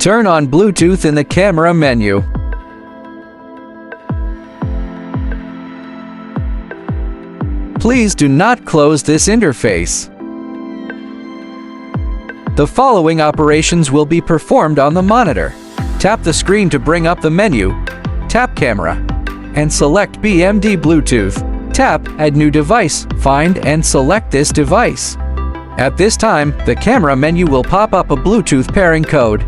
Turn on Bluetooth in the camera menu. Please do not close this interface. The following operations will be performed on the monitor. Tap the screen to bring up the menu, tap Camera, and select BMD Bluetooth. Tap Add New Device, find and select this device. At this time, the camera menu will pop up a Bluetooth pairing code.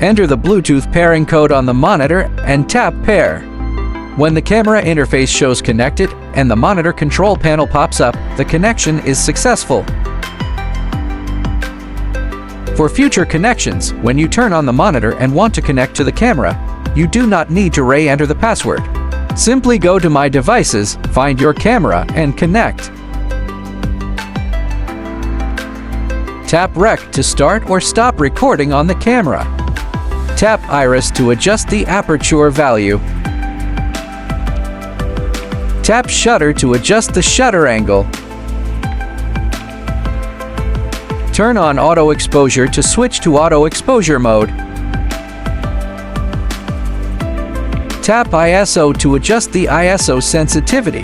Enter the Bluetooth pairing code on the monitor and tap Pair. When the camera interface shows connected and the monitor control panel pops up, the connection is successful. For future connections, when you turn on the monitor and want to connect to the camera, you do not need to re-enter the password. Simply go to My Devices, find your camera, and connect. Tap Rec to start or stop recording on the camera. Tap Iris to adjust the aperture value. Tap Shutter to adjust the shutter angle. Turn on Auto Exposure to switch to Auto Exposure mode. Tap ISO to adjust the ISO sensitivity.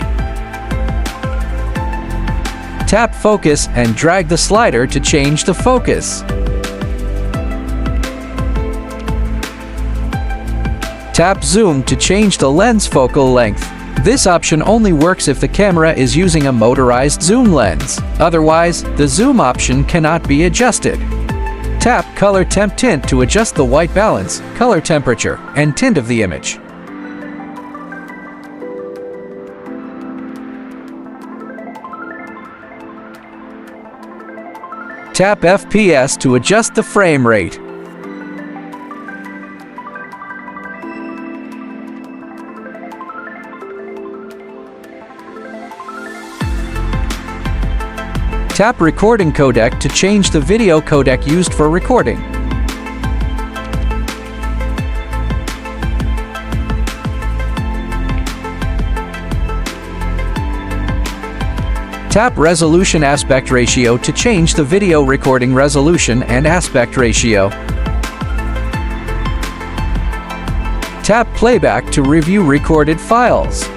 Tap Focus and drag the slider to change the focus. Tap Zoom to change the lens focal length. This option only works if the camera is using a motorized zoom lens. Otherwise, the zoom option cannot be adjusted. Tap Color Temp Tint to adjust the white balance, color temperature, and tint of the image. Tap FPS to adjust the frame rate. Tap Recording Codec to change the video codec used for recording. Tap Resolution Aspect Ratio to change the video recording resolution and aspect ratio. Tap Playback to review recorded files.